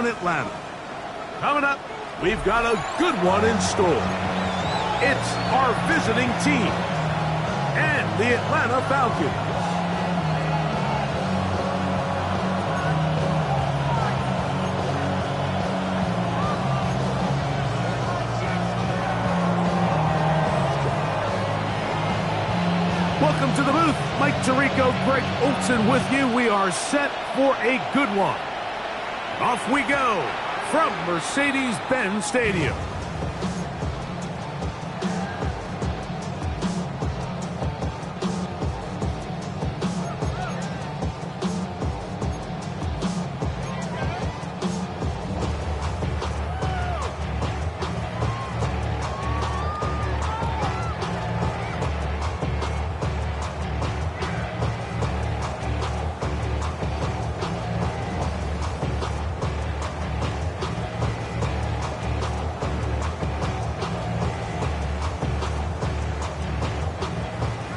down Atlanta. Coming up, we've got a good one in store. It's our visiting team and the Atlanta Falcons. Welcome to the booth. Mike Tirico, Greg Olsen with you. We are set for a good one. Off we go from Mercedes-Benz Stadium.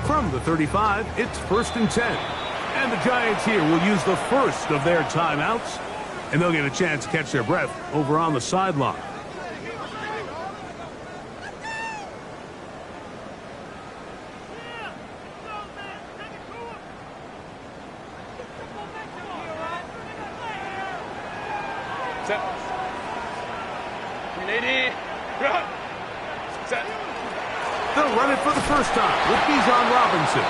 From the 35, it's 1st and 10. And the Giants here will use the first of their timeouts, and they'll get a chance to catch their breath over on the sideline. Set. 380. Set. They'll run it for the first time with Bijan Robinson.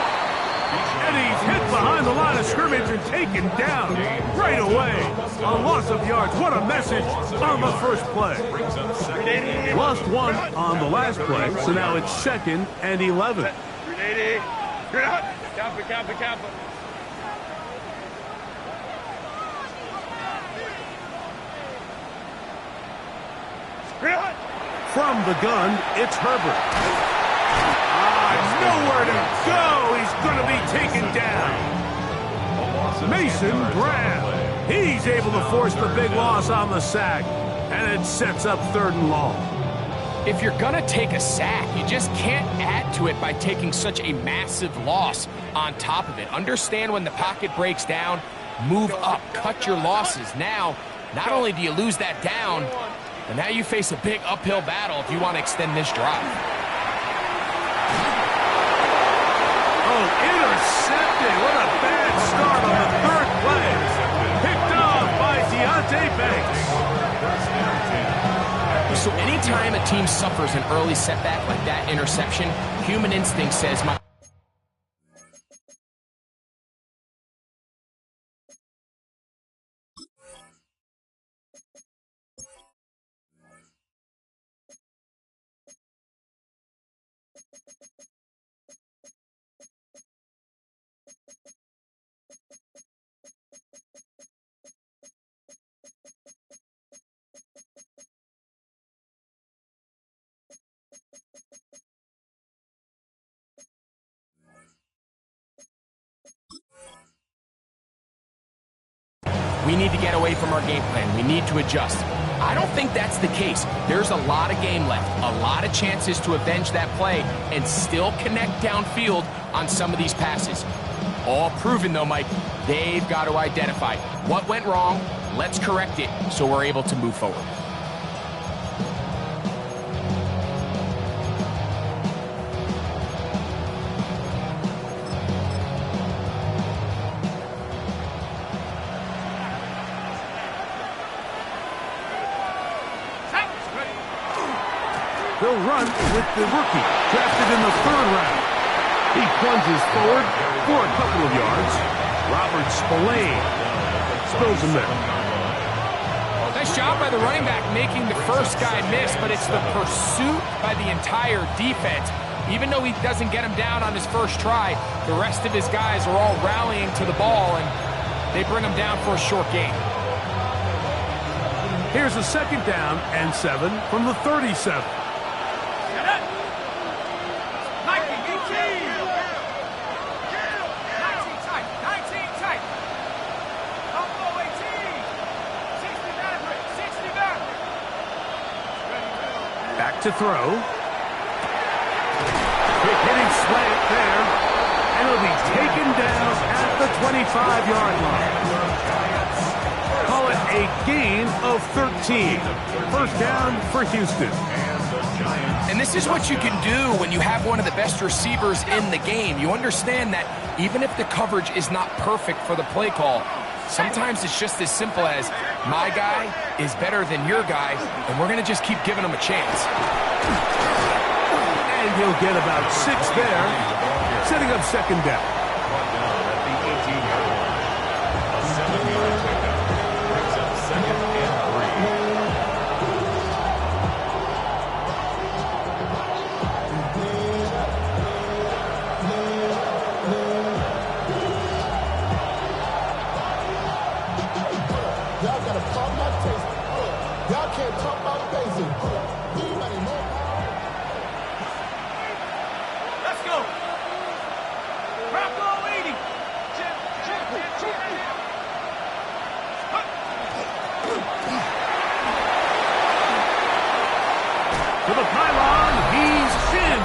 And he's hit behind the line of scrimmage and taken down right away. A loss of yards. What a message on the first play. Lost one on the last play, so now it's 2nd and 11. 380. Count it. From the gun, it's Herbert. Nowhere to go. He's going to be taken down. Mason Graham. He's able to force the big loss on the sack, and it sets up 3rd and long. If you're going to take a sack, you just can't add to it by taking such a massive loss on top of it. Understand when the pocket breaks down, move up, cut your losses. Now, not only do you lose that down, but now you face a big uphill battle if you want to extend this drive. Oh, intercepted. What a bad start on the 3rd play. Picked off by Deonte Banks. So anytime a team suffers an early setback like that interception, human instinct says, we need to get away from our game plan. We need to adjust. I don't think that's the case. There's a lot of game left, a lot of chances to avenge that play and still connect downfield on some of these passes. All proven, though, Mike. They've got to identify what went wrong. Let's correct it so we're able to move forward. They'll run with the rookie, drafted in the 3rd round. He plunges forward for a couple of yards. Robert Spillane spills him there. Nice job by the running back making the first guy miss, but it's the pursuit by the entire defense. Even though he doesn't get him down on his first try, the rest of his guys are all rallying to the ball, and they bring him down for a short gain. Here's a 2nd down and 7 from the 37. Back to throw. Quick hitting slant there. And he'll be taken down at the 25-yard line. Call it a a gain of 13. First down for Houston. And this is what you can do when you have one of the best receivers in the game. You understand that even if the coverage is not perfect for the play call, sometimes it's just as simple as my guy is better than your guy, and we're going to just keep giving him a chance. And he'll get about 6 there, setting up second down. To the pylon, he's in.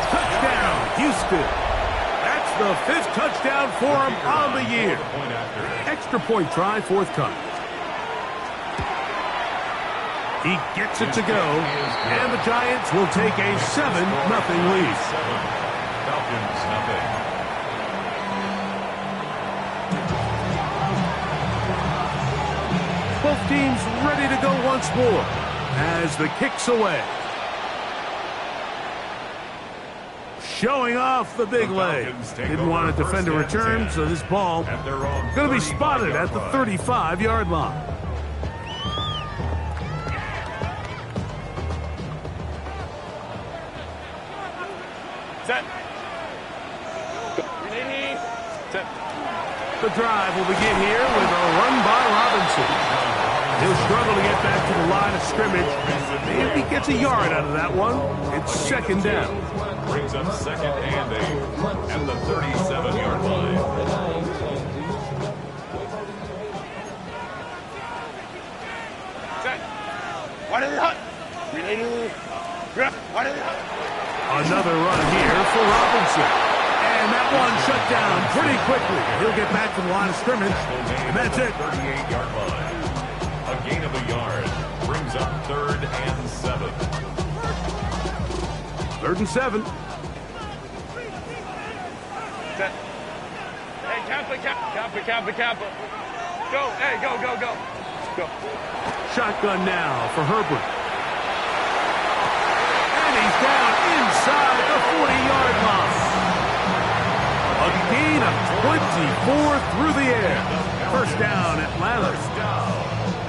Touchdown, Houston. That's the 5th touchdown for him on the year. Extra point try forthcoming. He gets it to go, and the Giants will take a 7-0 lead. Falcons, nothing. Both teams ready to go once more as the kick's away. Showing off the big leg. Didn't want to defend a return, so this ball going to be spotted at the 35-yard line. Set. Set. The drive will begin here with a run by Robinson. He'll struggle to get back to the line of scrimmage. Maybe he gets a yard out of that one. It's second down. Brings up 2nd and 8 at the 37-yard line. Set. What is it hot? What is it hot? Another run here for Robinson. And that one shut down pretty quickly. He'll get back to the line of scrimmage, and that's it. 38-yard line. A gain of a yard. Brings up 3rd and 7. 3rd and 7. Set. Hey, Kappa. Go, hey, go. Go. Shotgun now for Herbert. And he's down inside the 40-yard line. A gain of 24 through the air. First down, Atlanta.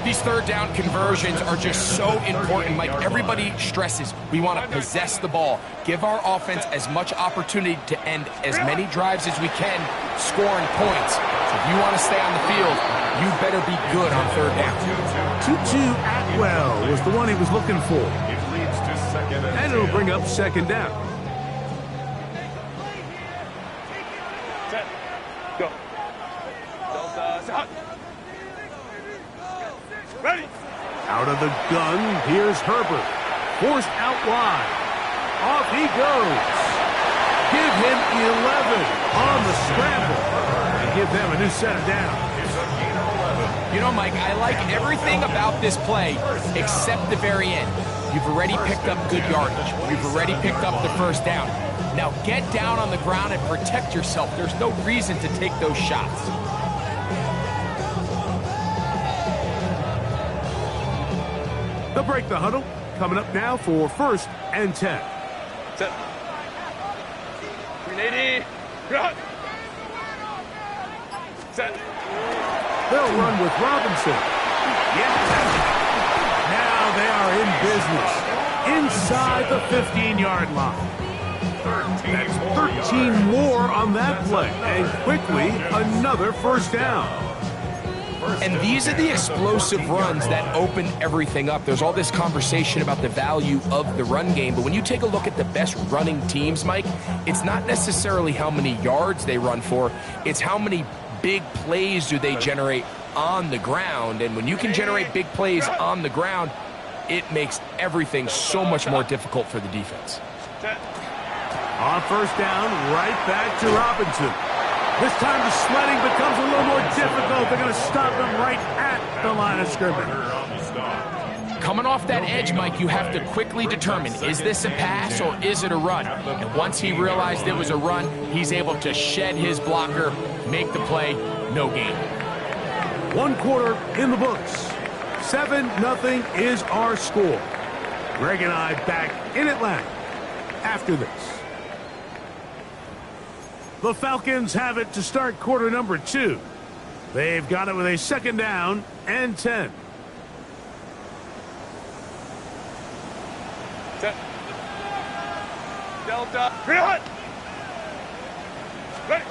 These third down conversions are just so important. Like everybody stresses, we want to possess the ball, give our offense as much opportunity to end as many drives as we can, scoring points. So if you want to stay on the field, you better be good on third down. Tutu Atwell was the one he was looking for. It leads to 2nd and 10. And it'll bring up second down. Set. Go. Delta. Set. Ready. Out of the gun, here's Herbert. Forced out wide. Off he goes. Give him 11 on the scramble. And give them a new set of downs. You know, Mike, I like everything about this play except the very end. You've already picked up good yardage. You've already picked up the first down. Now get down on the ground and protect yourself. There's no reason to take those shots. They'll break the huddle. Coming up now for 1st and 10. Set. 380. Run. Set. They'll run with Robinson. Yes. Now they are in business. Inside the 15-yard line. That's 13 more on that play. And quickly, another first down. And these are the explosive runs that open everything up. There's all this conversation about the value of the run game, but when you take a look at the best running teams, Mike, it's not necessarily how many yards they run for, it's how many big plays do they generate on the ground. And when you can generate big plays on the ground, it makes everything so much more difficult for the defense. On first down, right back to Robinson. This time the sledding becomes a little more difficult. They're going to stop him right at the line of scrimmage. Coming off that edge, Mike, you have to quickly determine, is this a pass or is it a run? And once he realized it was a run, he's able to shed his blocker, make the play, no gain. 1 quarter in the books. 7-0 is our score. Greg and I back in Atlanta after this. The Falcons have it to start quarter number 2. They've got it with a 2nd down and 10. Set. Delta. Green hot. Ready.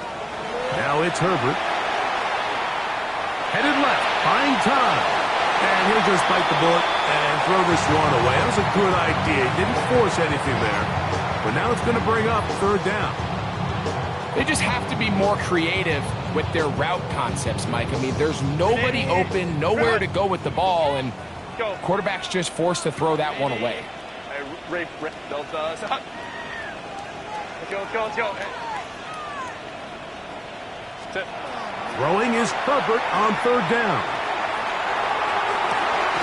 Now it's Herbert. Headed left. Buying time. And he'll just bite the bullet and throw this one away. That was a good idea. He didn't force anything there. But now it's going to bring up 3rd down. They just have to be more creative with their route concepts, Mike. I mean, there's nobody open, nowhere to go with the ball, and quarterback's just forced to throw that one away. Ray, Delta. Set. Let's go. Set. Throwing is Herbert on 3rd down.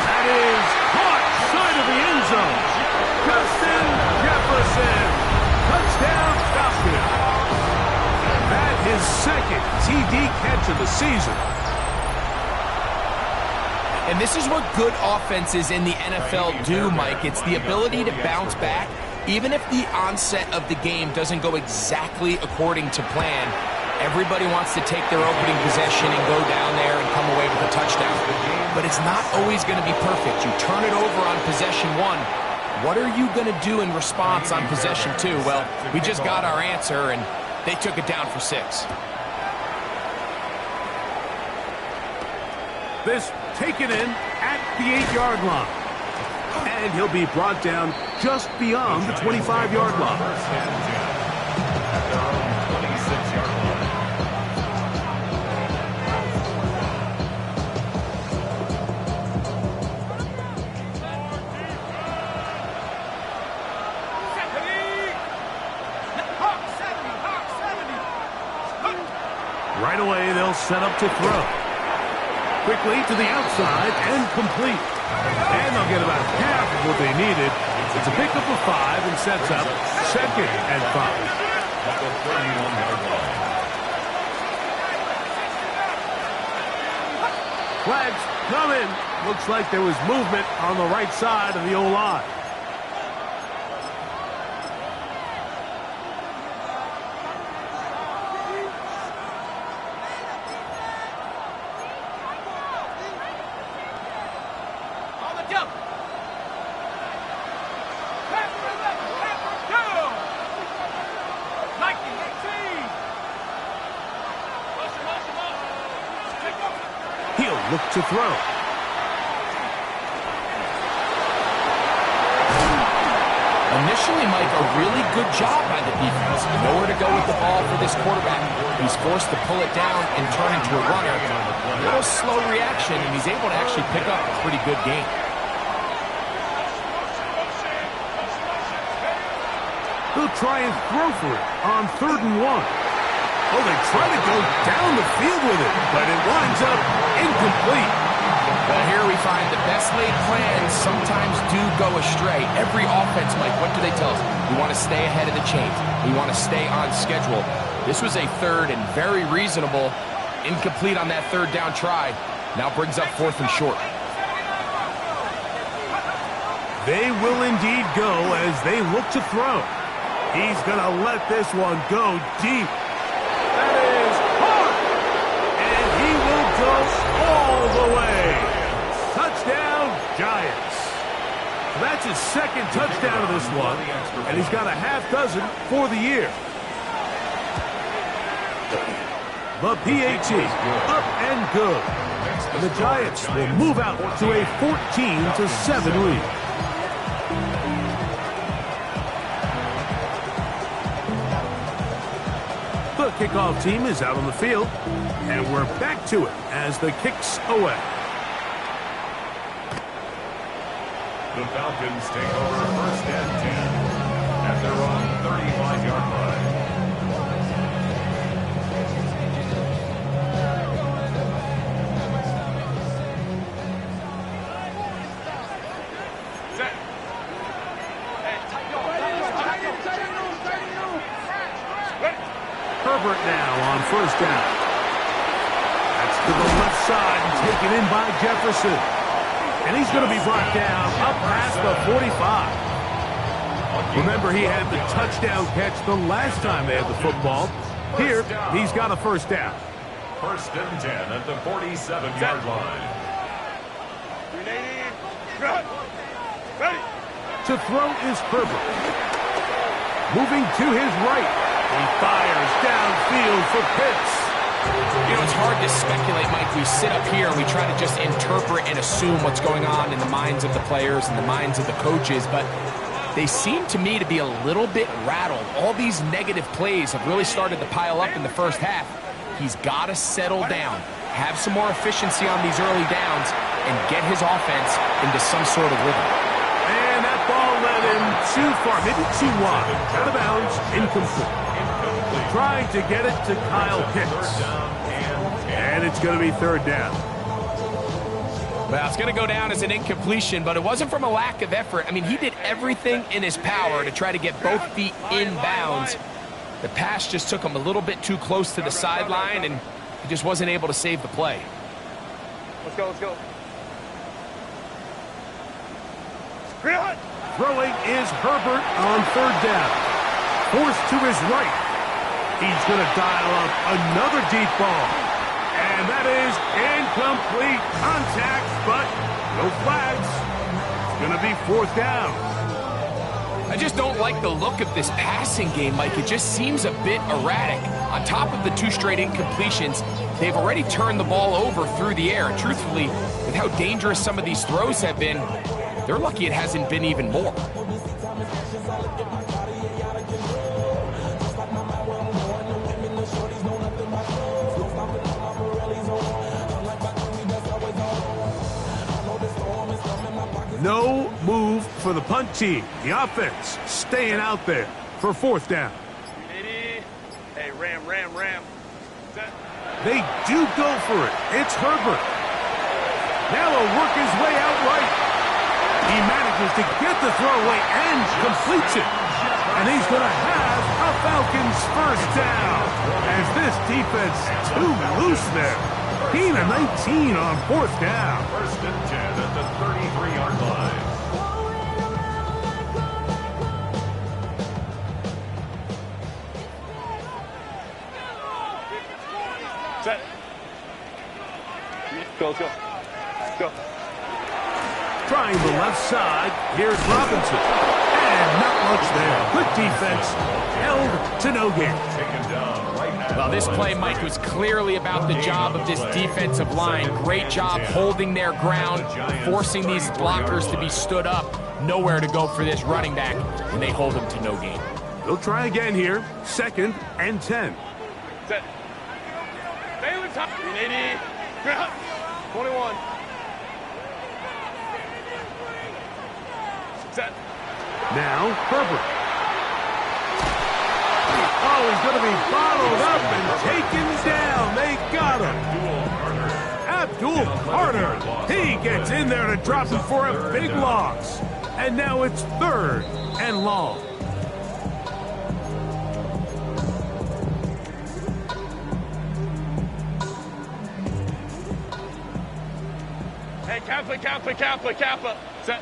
That is caught side of the end zone. Justin Jefferson. Touchdown Falcons. That is 2nd TD catch of the season. And this is what good offenses in the NFL do, Mike. It's the ability to bounce back, even if the onset of the game doesn't go exactly according to plan. Everybody wants to take their opening possession and go down there and come away with a touchdown. But it's not always going to be perfect. You turn it over on possession 1. What are you going to do in response on possession 2? Well, we just got our answer, and they took it down for 6. This taken in at the 8-yard line. And he'll be brought down just beyond the 25-yard line. At their own 26-yard line. Right away, they'll set up to throw. Quickly to the outside and complete. And they'll get about half of what they needed. It's a pickup of 5 and sets up 2nd and 5. At the 31-yard line. Flags coming. Looks like there was movement on the right side of the O-line. He'll look to throw. Initially, Mike, a really good job by the defense. Nowhere to go with the ball for this quarterback. He's forced to pull it down and turn into a runner. A little slow reaction, and he's able to actually pick up a pretty good gain. He'll try and throw for it on 3rd and 1. Oh, they try to go down the field with it, but it winds up incomplete. Well, here we find the best laid plans sometimes do go astray. Every offense, Mike, what do they tell us? We want to stay ahead of the chains. We want to stay on schedule. This was a 3rd and very reasonable. Incomplete on that 3rd down try. Now brings up 4th and short. They will indeed go as they look to throw. He's going to let this one go deep. That is hard. And he will go all the way. Touchdown, Giants. So that's his 2nd touchdown of this one. And he's got a half dozen for the year. The PAT up and good. And the Giants will move out to a 14-7 lead. The kickoff team is out on the field, and we're back to it as the kick's away. The Falcons take over 1st and 10 at their own 35-yard line. Set. Herbert now on first down. That's to the left side and taken in by Jefferson. And he's going to be brought down up past the 45. Remember, he had the touchdown catch the last time they had the football. Here, he's got a first down. First and 10 at the 47-yard line. Ready. To throw is Herbert. Moving to his right. He fires downfield for Pitts. You know, it's hard to speculate, Mike. We sit up here and we try to just interpret and assume what's going on in the minds of the players and the minds of the coaches, but they seem to me to be a little bit rattled. All these negative plays have really started to pile up in the first half. He's got to settle down, have some more efficiency on these early downs, and get his offense into some sort of rhythm. And that ball led him too far, maybe too wide. Out of bounds, incomplete. Trying to get it to Kyle Pitts. And it's going to be third down. Well, it's going to go down as an incompletion, but it wasn't from a lack of effort. I mean, he did everything in his power to try to get both feet in bounds. The pass just took him a little bit too close to the sideline, and he just wasn't able to save the play. Let's go. Green hut. Throwing is Herbert on third down. Forced to his right. He's going to dial up another deep ball. And that is incomplete. Contact, but no flags. It's going to be fourth down. I just don't like the look of this passing game, Mike. It just seems a bit erratic. On top of the 2 straight incompletions, they've already turned the ball over through the air. Truthfully, with how dangerous some of these throws have been, they're lucky it hasn't been even more. No move for the punt team. The offense staying out there for fourth down. 380. Hey, ram. Set. They do go for it. It's Herbert. Now he'll work his way out right. He manages to get the throwaway and completes it. And he's going to have a Falcons first down. As this defense too loose there. Gain of 19 on fourth down. First and 10 at the 33-yard line. Set. Go. Trying the left side. Here's Robinson. And not much there. Good defense. Held to no gain. Taken down right at Well, this the play, line. Mike, was clearly about the job of this defensive line. Great job holding their ground, forcing these blockers to be stood up. Nowhere to go for this running back, and they hold him to no gain. They'll try again here. Second and 10. Set. Stay with top. 380. Green hut. 21. Set. Now, Herbert. Oh, he's going to be bottled up and taken down. They got him. Abdul Carter. He gets in there to drop him for a big loss. And now it's third and long. Hey, Kappa. Set.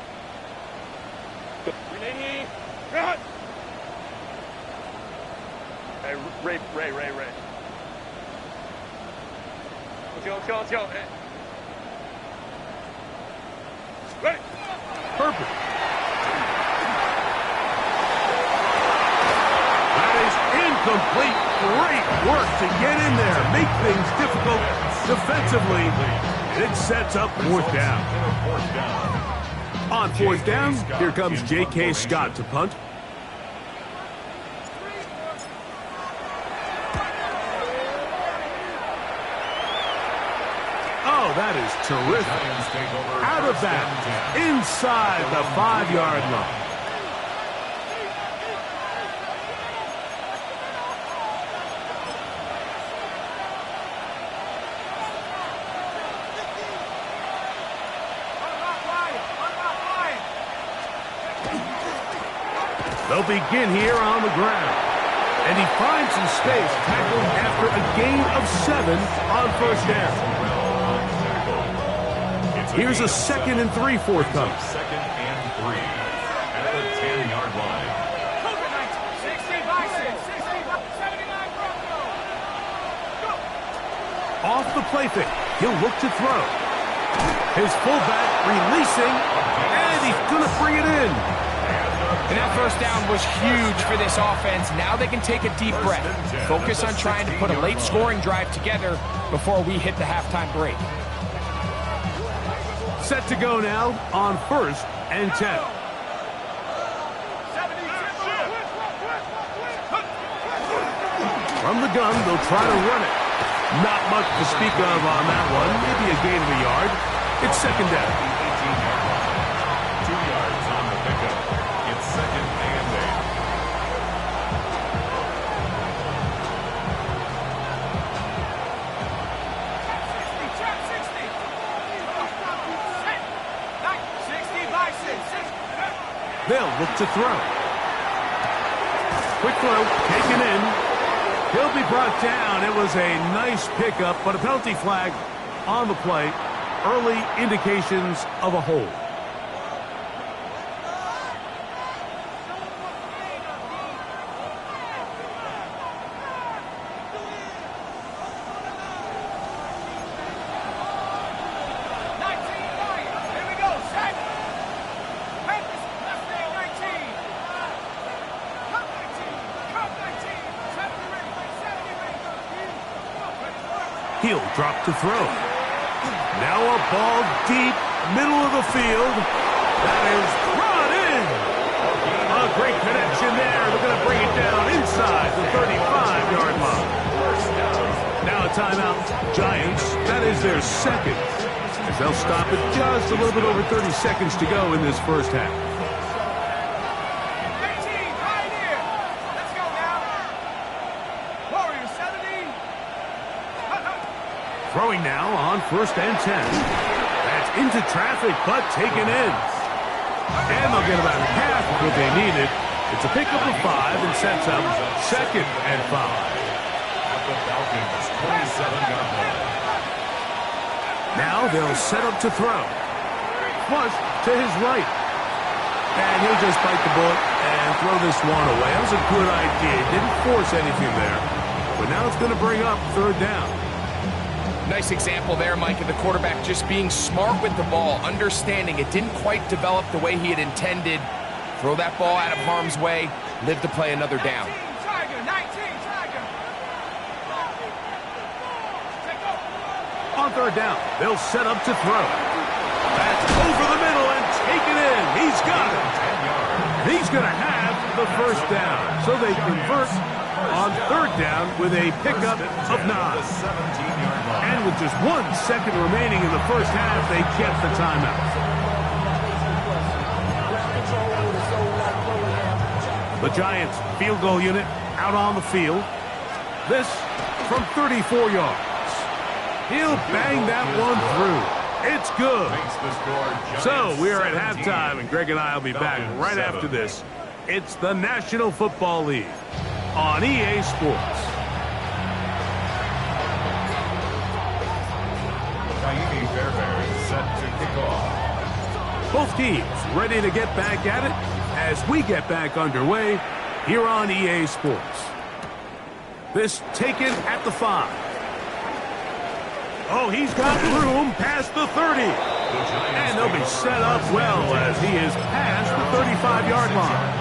380. Green hut. Hey, Ray. Let's go. Hey. Ready. Herbert. That is incomplete. Great work to get in there. Make things difficult defensively. It sets up fourth down. On fourth down, here comes J.K. Scott to punt. Oh, that is terrific. Out of bounds, inside the 5-yard line. They'll begin here on the ground. And he finds some space, tackled after a gain of 7 on first down. Here's a 2nd and 3 forthcoming. 2nd and 3 at the 10-yard line. Off the play fake, he'll look to throw. His fullback releasing, and he's going to bring it in. And that first down was huge for this offense. Now they can take a deep breath. Focus on trying to put a late scoring drive together before we hit the halftime break. Set to go now on 1st and 10. From the gun, they'll try to run it. Not much to speak of on that one. Maybe a gain of a yard. It's 2nd down. 18-yard line. 2 yards on the pickup. It's 2nd and 8. They'll look to throw. Quick throw, taken in. He'll be brought down. It was a nice pickup, but a penalty flag on the play. Early indications of a hold. He'll drop to throw. Now a ball deep, middle of the field. That is brought in. A great connection there. They're going to bring it down inside the 35-yard line. Now a timeout. Giants, that is their 2nd. As they'll stop it just a little bit over 30 seconds to go in this first half. Throwing now on 1st and 10. That's into traffic, but taken in. And they'll get about half of what they needed. It's a pickup of 5 and sets up 2nd and 5. At the Falcons' 27-yard line. Now they'll set up to throw. Flush to his right. And he'll just bite the bullet and throw this one away. That was a good idea. Didn't force anything there. But now it's going to bring up 3rd down. Nice example there, Mike, of the quarterback just being smart with the ball, understanding it didn't quite develop the way he had intended. Throw that ball out of harm's way, live to play another down. On 3rd down, they'll set up to throw. That's over the middle and taken in. He's got it. He's going to have the 1st down. So they convert on 3rd down with a pickup of 9. And with just 1 second remaining in the first half, they kept the timeout. The Giants field goal unit out on the field. This from 34 yards. He'll bang that one through. It's good. So we are at halftime, and Greg and I will be back right after this. It's the National Football League on EA Sports. Miami Fairbairns set to kick off. Both teams ready to get back at it as we get back underway here on EA Sports. This taken at the 5. Oh, he's got room past the 30. And they'll be set up well as he is past the 35-yard line.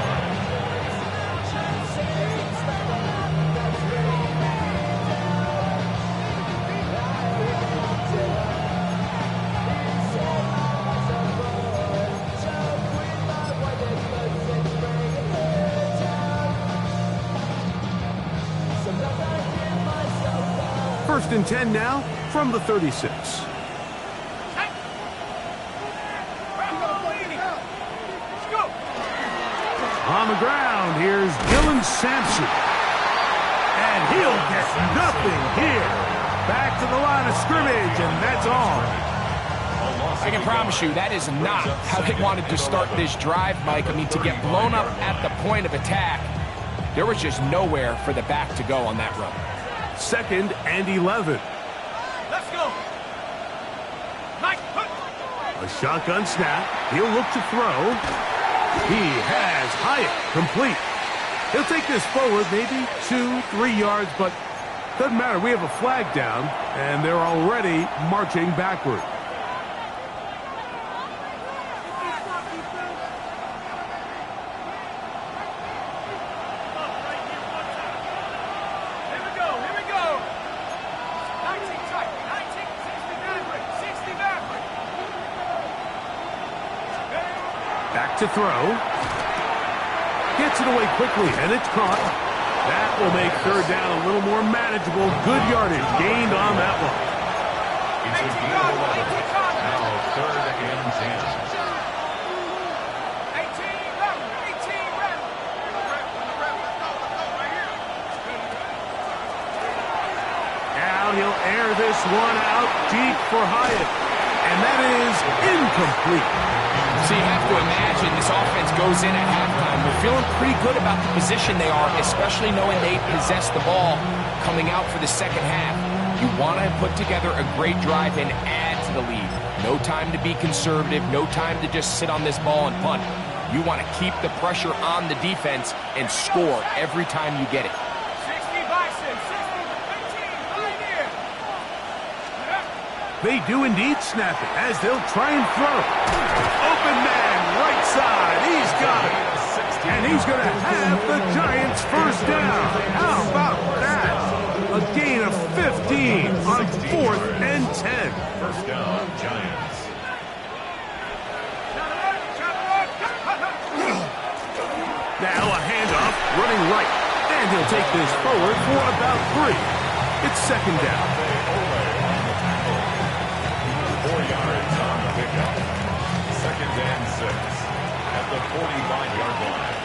First and 10 now from the 36. On the ground, here's Dylan Sampson. And he'll get nothing here. Back to the line of scrimmage, and that's all. A loss I can promise you that is not how they wanted to start this drive, Mike. I mean, to get blown up at the point of attack, there was just nowhere for the back to go on that run. 2nd and 11. Let's go. Mike, A shotgun snap. He'll look to throw. He has Hyatt complete. He'll take this forward maybe 2-3 yards, but doesn't matter. We have a flag down, and they're already marching backward. Back to throw. Gets it away quickly, and it's caught. That will make 3rd down a little more manageable. Good yardage gained on that one. It's a gain of 11. Now 3rd and 10. Now he'll air this one out deep for Hyatt. And that is incomplete. So you have to imagine this offense goes in at halftime. They're feeling pretty good about the position they are, especially knowing they possess the ball coming out for the second half. You want to put together a great drive and add to the lead. No time to be conservative, no time to just sit on this ball and punt. You want to keep the pressure on the defense and score every time you get it. 60 Bison, 60, 15, right here. They do indeed snap it as they'll try and throw. Open man, right side. He's got it. And he's going to have the Giants' 1st down. How about that? A gain of 15 on 4th and 10. 1st down, Giants. Now a handoff, running right. And he'll take this forward for about 3. It's 2nd down. 4 yards on the pickup. 2nd and 6 at the 45-yard line.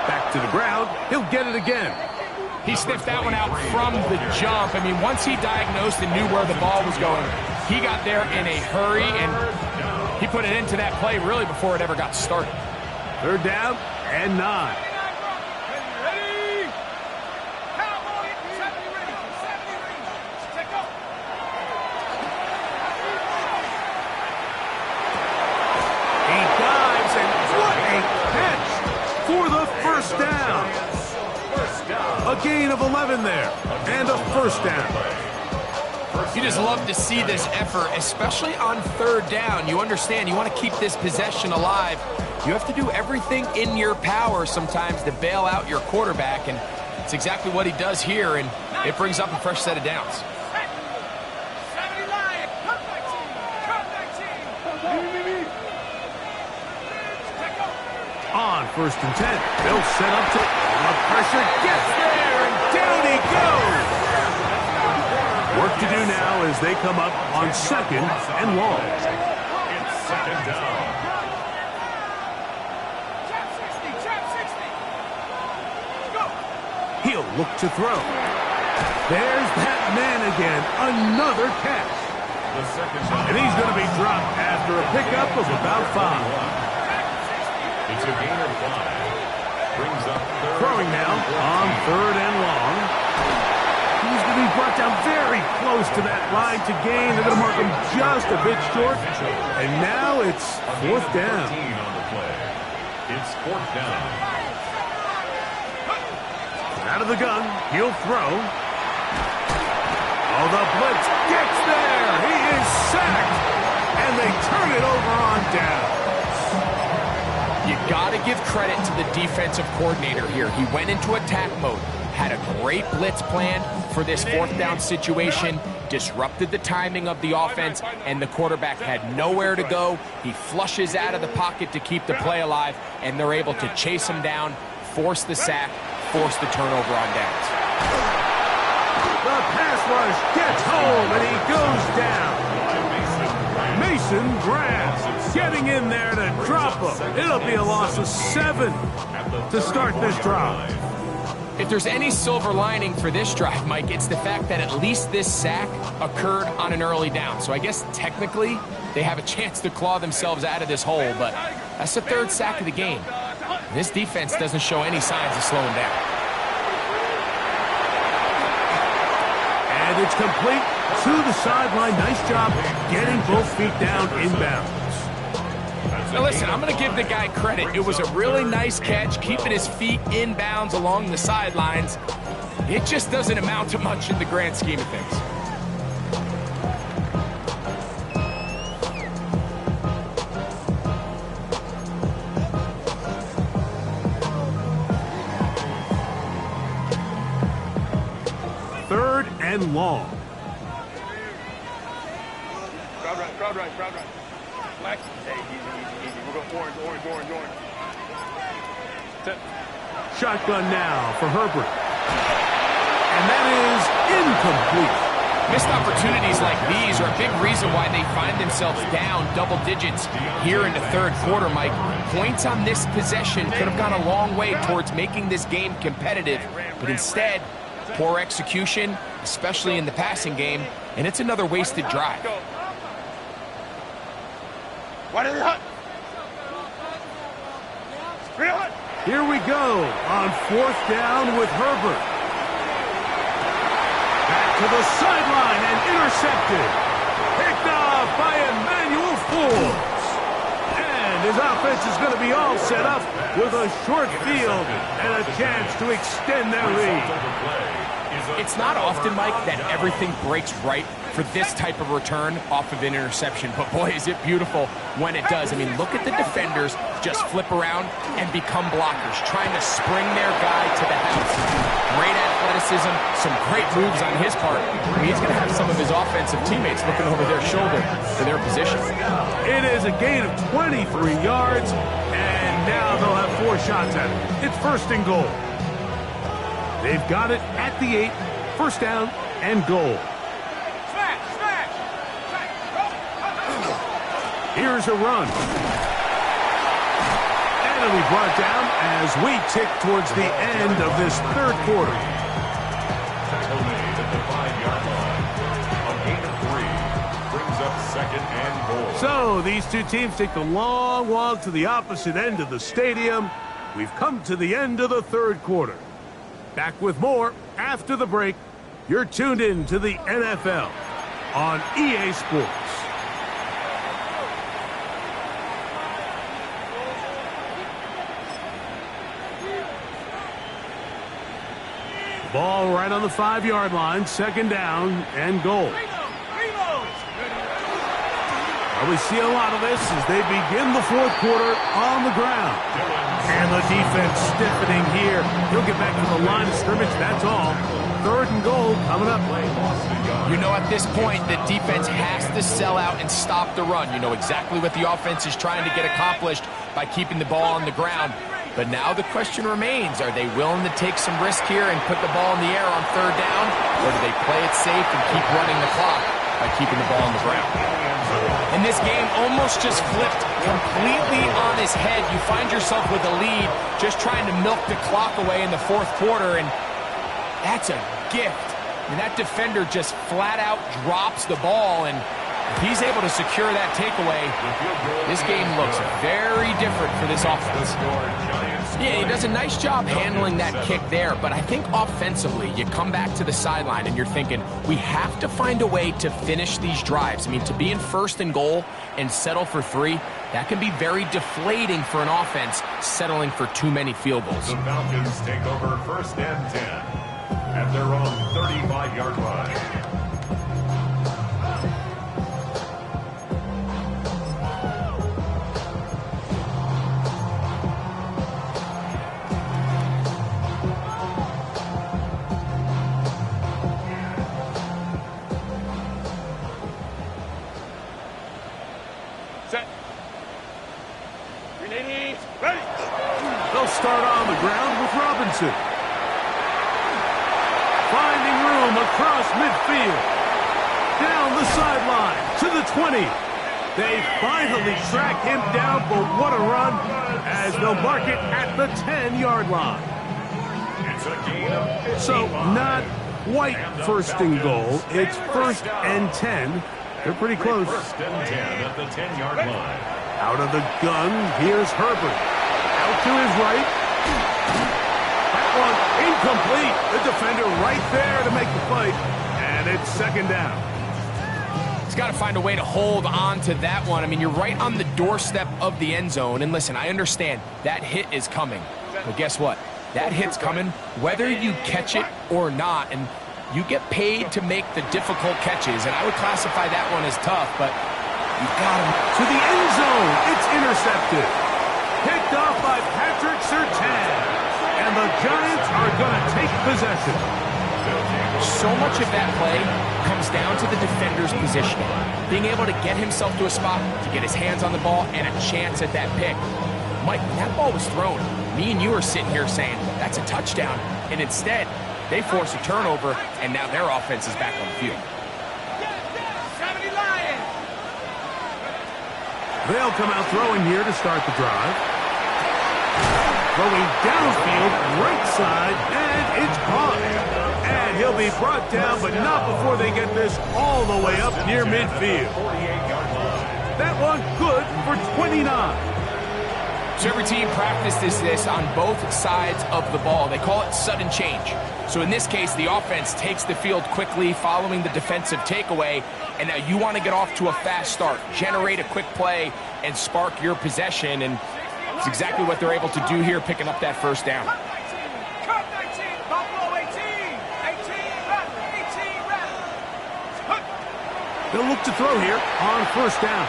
Back to the ground. He'll get it again. He sniffed that one out from the jump. I mean, once he diagnosed and knew where the ball was going, he got there in a hurry, and he put it into that play really before it ever got started. 3rd down and 9. For the 1st down. A gain of 11 there. And a 1st down. You just love to see this effort, especially on 3rd down. You understand, you want to keep this possession alive. You have to do everything in your power sometimes to bail out your quarterback, and it's exactly what he does here, and it brings up a fresh set of downs. On 1st and 10, they'll set up to the pressure, gets there, and down he goes. Work to do now as they come up on 2nd and long. It's 2nd down. He'll look to throw. There's that man again, another catch. The 2nd down. And he's going to be dropped after a pickup of about 5. It's a gain of 5. Brings up 3rd. Throwing now on 3rd and long. He's going to be brought down very close to that line to gain. They're going to mark him just a bit short. And now it's 4th down. On the play. It's 4th down. Out of the gun, he'll throw. Oh, the blitz gets there. He is sacked. And they turn it over on down. You got to give credit to the defensive coordinator here. He went into attack mode, had a great blitz plan for this 4th down situation, disrupted the timing of the offense, and the quarterback had nowhere to go. He flushes out of the pocket to keep the play alive, and they're able to chase him down, force the sack, force the turnover on downs. The pass rush gets home, and he goes down. Mason Graham getting in there to drop him. It'll be a loss of 7 to start this drive. If there's any silver lining for this drive, Mike, it's the fact that at least this sack occurred on an early down. So I guess technically they have a chance to claw themselves out of this hole, but that's the third sack of the game. This defense doesn't show any signs of slowing down. And it's complete to the sideline. Nice job getting both feet down inbounds. Now listen, I'm going to give the guy credit. It was a really nice catch, keeping his feet inbounds along the sidelines. It just doesn't amount to much in the grand scheme of things. Third and long. Crowd right. Black. Hey, easy. We're going orange. Shotgun now for Herbert. And that is incomplete. Missed opportunities like these are a big reason why they find themselves down double digits here in the third quarter, Mike. Points on this possession could have gone a long way towards making this game competitive, but instead, poor execution, especially in the passing game, and it's another wasted drive. Here we go on fourth down with Herbert. Back to the sideline and intercepted. Picked off by Emmanuel Forbes. And his offense is going to be all set up with a short field and a chance to extend their lead. It's not often, Mike, that everything breaks right for this type of return off of an interception. But boy, is it beautiful when it does. I mean, look at the defenders just flip around and become blockers, trying to spring their guy to the house. Great athleticism, some great moves on his part. He's going to have some of his offensive teammates looking over their shoulder for their position. It is a gain of 23 yards, and now they'll have 4 shots at it. It's first and goal. They've got it at the 8, first down and goal. Here's a run. And it'll be brought down as we tick towards the end of this third quarter. Tackle made at the 5-yard line. A gain of 3 brings up second and goal. So these two teams take the long walk to the opposite end of the stadium. We've come to the end of the third quarter. Back with more after the break. You're tuned in to the NFL on EA Sports. Ball right on the 5-yard line, second down and goal. Well, we see a lot of this as they begin the fourth quarter on the ground. And the defense stiffening here. He'll get back to the line of scrimmage, that's all. Third and goal coming up. You know, at this point, the defense has to sell out and stop the run. You know exactly what the offense is trying to get accomplished by keeping the ball on the ground. But now the question remains, are they willing to take some risk here and put the ball in the air on third down? Or do they play it safe and keep running the clock by keeping the ball on the ground? And this game almost just flipped completely on his head. You find yourself with a lead, just trying to milk the clock away in the fourth quarter, and that's a gift. And that defender just flat out drops the ball, and if he's able to secure that takeaway, this game looks very different for this offense. Yeah, he does a nice job handling that kick there, but I think offensively, you come back to the sideline and you're thinking, we have to find a way to finish these drives. I mean, to be in first and goal and settle for 3, that can be very deflating for an offense settling for too many field goals. The Falcons take over first and 10 at their own 35-yard line. Start on the ground with Robinson. Finding room across midfield. Down the sideline to the 20. They finally track him down, but what a run as they'll mark it at the 10-yard line. It's a gain of 55. So not quite first and goal. It's 1st and 10. They're pretty close. 1st and 10 at the 10-yard line. Out of the gun, here's Herbert. Out to his right. That one incomplete. The defender right there to make the fight. And it's 2nd down. He's got to find a way to hold on to that one. I mean, you're right on the doorstep of the end zone. And listen, I understand that hit is coming. But guess what? That hit's coming whether you catch it or not. And you get paid to make the difficult catches. And I would classify that one as tough, but you've got him. To the end zone. It's intercepted. Picked off by Patrick Surtain. And the Giants are going to take possession. So much of that play comes down to the defender's positioning. Being able to get himself to a spot, to get his hands on the ball, and a chance at that pick. Mike, when that ball was thrown, me and you are sitting here saying, that's a touchdown. And instead, they force a turnover, and now their offense is back on the field. They'll come out throwing here to start the drive. Throwing downfield, right side, and it's caught. And he'll be brought down, but not before they get this all the way up near midfield. That one good for 29. So every team practices this on both sides of the ball. They call it sudden change. So in this case, the offense takes the field quickly following the defensive takeaway, and now you want to get off to a fast start, generate a quick play, and spark your possession, and it's exactly what they're able to do here, picking up that 1st down. They'll look to throw here on 1st down.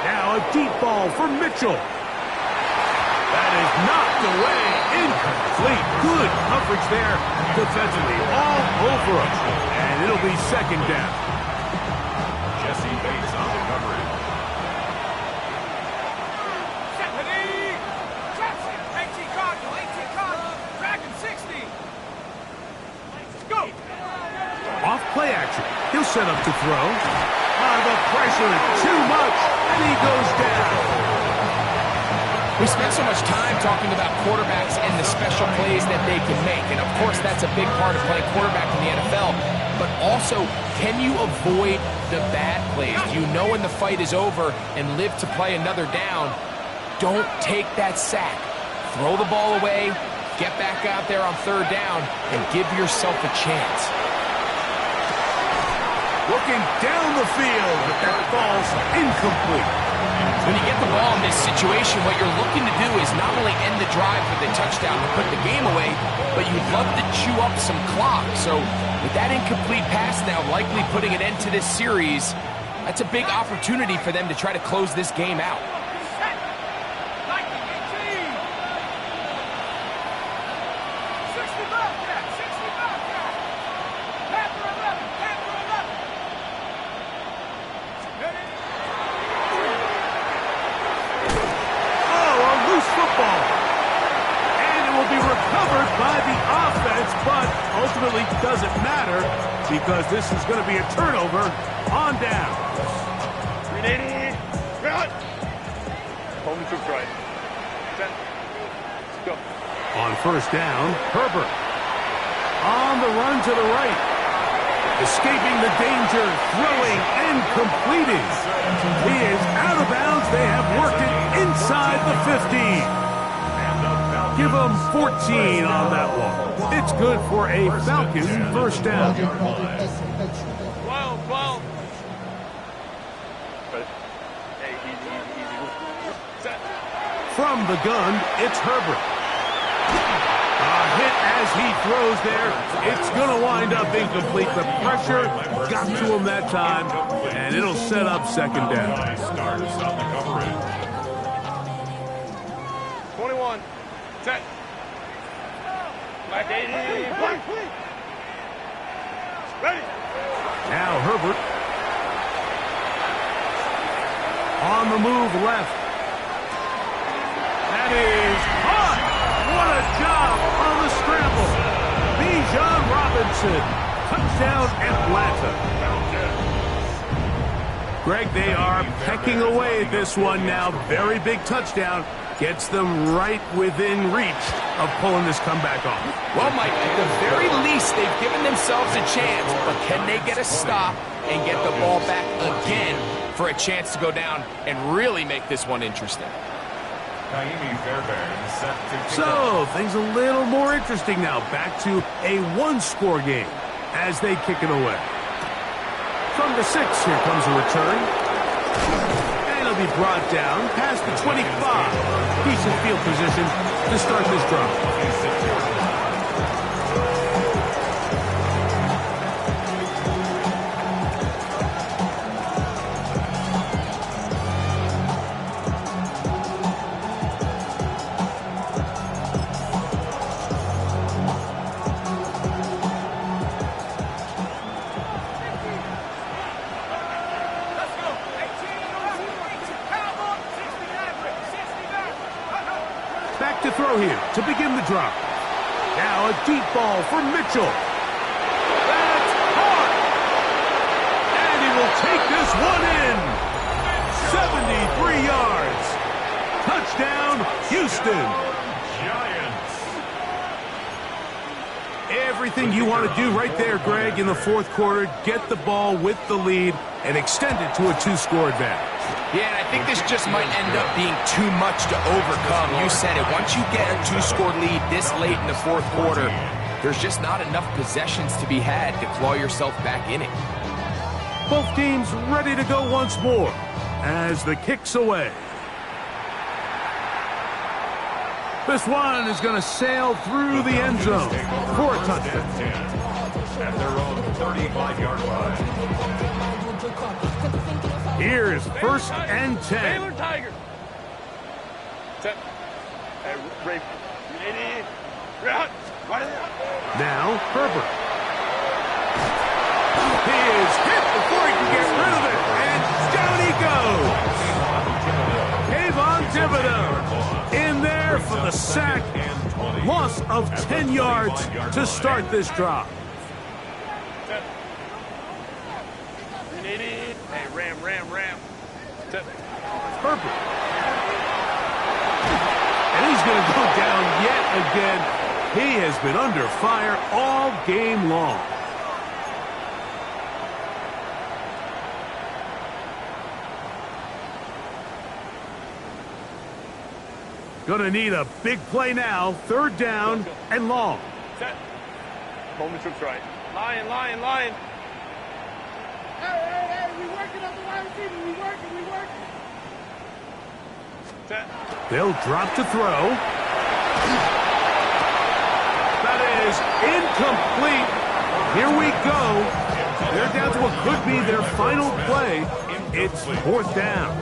Now a deep ball for Mitchell. That is knocked away. Incomplete. Good coverage there defensively. All over us. And it'll be 2nd down. Jesse Bates on the coverage. Off play action. He'll set up to throw. The pressure too much. And he goes down. We spent so much time talking about quarterbacks and the special plays that they can make. And, of course, that's a big part of playing quarterback in the NFL. But also, can you avoid the bad plays? Do you know when the fight is over and live to play another down? Don't take that sack. Throw the ball away, get back out there on 3rd down, and give yourself a chance. Looking down the field, but that ball's incomplete. When you get the ball in this situation, what you're looking to do is not only end the drive with a touchdown to put the game away, but you'd love to chew up some clock. So with that incomplete pass now likely putting an end to this series, that's a big opportunity for them to try to close this game out. Ultimately doesn't matter because this is going to be a turnover on down. 380. Run. Home to right. Set. Let's go. On 1st down, Herbert. On the run to the right. Escaping the danger, throwing and completing. He is out of bounds. They have worked it inside the 50. Give them 14 on that one. It's good for a Falcon 1st down. 12. Hey, easy. Set. From the gun, it's Herbert. A hit as he throws there. It's going to wind up incomplete. The pressure got to him that time, and it'll set up 2nd down. Starts on the coverage. 21. Set. Black 80. Black. Ready. Now Herbert. On the move left. That is caught. What a job on the scramble. Bijan Robinson. Touchdown Atlanta. Greg, they are pecking away at this one now. Very big touchdown. Gets them right within reach of pulling this comeback off. Well, Mike, at the very least, they've given themselves a chance, but can they get a stop and get the ball back again for a chance to go down and really make this one interesting? Naimi Fairbairn set to So, things a little more interesting now. Back to a one-score game as they kick it away. From the 6, here comes a return. And it'll be brought down past the 25. Decent field position to start this drive. Back to throw here to begin the drive. Now a deep ball for Mitchell. That's hard. And he will take this one in. 73 yards. Touchdown, Houston. Giants. Everything you want to do right there, Greg, in the fourth quarter. Get the ball with the lead and extend it to a 2-score advantage. Yeah, and I think this just might end up being too much to overcome. You said it. Once you get a 2-score lead this late in the fourth quarter, there's just not enough possessions to be had to claw yourself back in it. Both teams ready to go once more as the kick's away. This one is going to sail through the end zone for a touchdown. At their own 35-yard line. Here is 1st and 10. Baylor Tigers. Set. Hey, Ray. Ready? Right. Now, Herbert. He is hit before he can get rid of it, and down he goes. Kayvon Thibodeaux in there for the sack. Loss of 10 yards to start this drive. Hey, Ram. Set. Herbert. And he's going to go down yet again. He has been under fire all game long. Going to need a big play now. 3rd down and long. Set. Moment trips right. Lion. Hey, we working up the wide receiver. We working. Set. They'll drop to throw. That is incomplete. Here we go. They're down to what could be their final play. It's 4th down.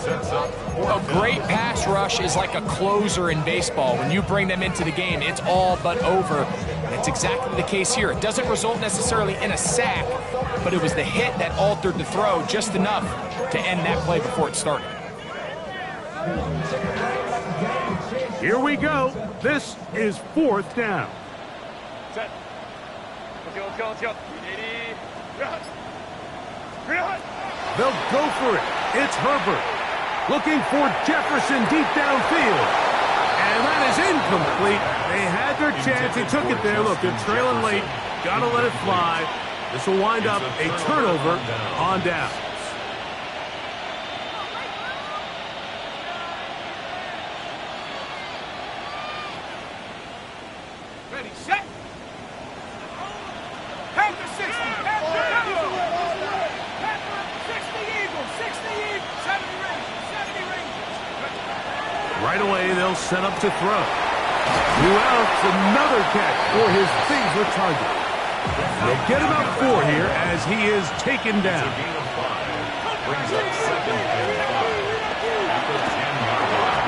A great pass rush is like a closer in baseball. When you bring them into the game, it's all but over. That's exactly the case here. It doesn't result necessarily in a sack, but it was the hit that altered the throw just enough to end that play before it started. Here we go. This is 4th down. Set. Let's go. Ready? They'll go for it. It's Herbert. Looking for Jefferson deep downfield. And that is incomplete. They had their chance. They took it there. Look, they're trailing late. Got to let it fly. This will wind up a turnover on down. Ready, set. Panther 60. Panther 60 Eagles. 70 Rangers. Right away, they'll set up to throw. Newell's another catch for his favorite target. They'll get him up 4 here as he is taken down. Gain of 5. Brings up 2nd and 5. At the 10-yard line.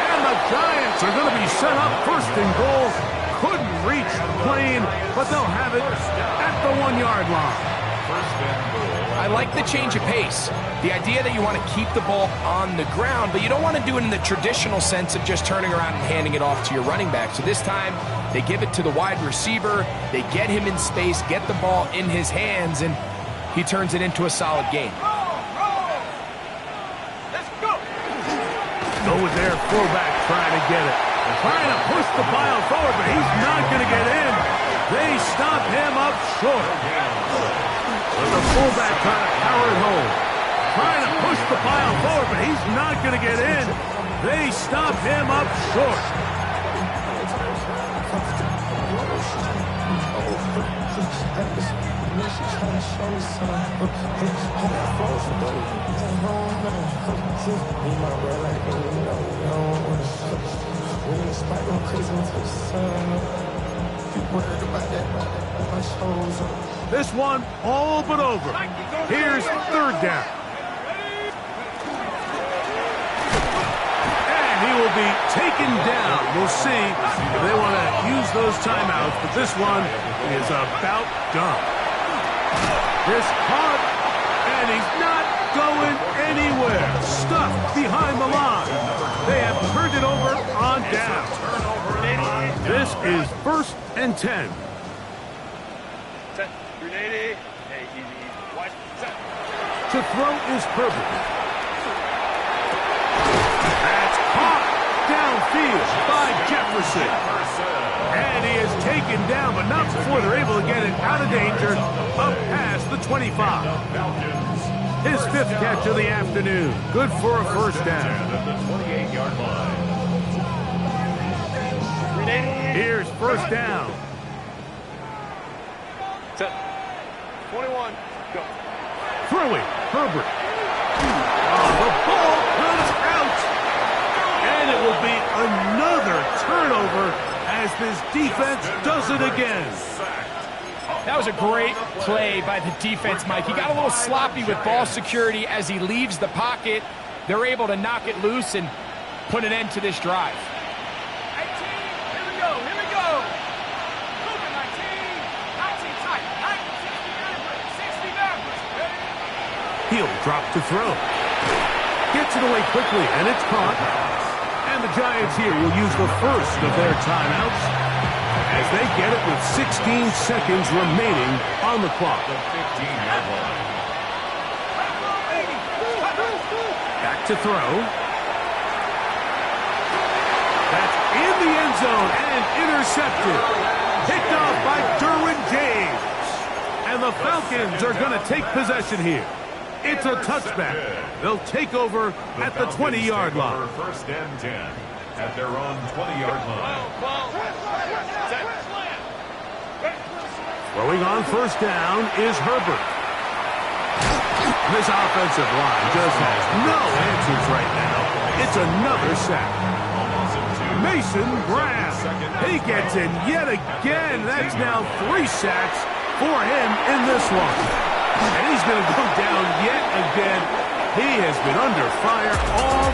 And the Giants are going to be set up 1st and goal. Couldn't reach Plain, but they'll have it at the 1-yard line. 1st and goal. I like the change of pace. The idea that you want to keep the ball on the ground, but you don't want to do it in the traditional sense of just turning around and handing it off to your running back. So this time, they give it to the wide receiver, they get him in space, get the ball in his hands, and he turns it into a solid game. Let's go. Go with their fullback trying to get it. Trying to push the pile forward, but he's not going to get in. They stop him up short. But the fullback trying to power it home. Trying to push the pile forward, but he's not going to get in. They stop him up short. This one all but over. Here's third down. And he will be taken down. We'll see if they want to use those timeouts, but this one is about done. This caught, and he's not going anywhere. Stuffed behind the line. They have turned it over on down. This is 1st and 10. Set. 380. Hey, easy. Watch. Set. To throw is Herbert. That's caught downfield by Jefferson. And he is taken down, but not before they're able to get it out of danger up past the 25. His 5th catch of the afternoon. Good for a first down. Here's first down. Set. 21. Go. Throwing, Herbert. Oh, the ball comes out. And it will be another turnover as this defense does it again. That was a great play by the defense, Mike. He got a little sloppy with ball security as he leaves the pocket. They're able to knock it loose and put an end to this drive. 18. Here we go. Here we go. Moving 19. 19 tight. 60 backwards. He'll drop to throw. Gets it away quickly, and it's caught. And the Giants here will use the first of their timeouts as they get it with 16 seconds remaining on the clock. Back to throw. That's in the end zone and intercepted. Picked off by Derwin James. And the Falcons are going to take possession here. It's a touchback. They'll take over at the 20-yard line. 1st and 10 at their own 20-yard line. Throwing on first down is Herbert. This offensive line just has no answers right now. It's another sack. Mason Graham. He gets in yet again. That's now 3 sacks for him in this one. And he's going to go down yet again. He has been under fire all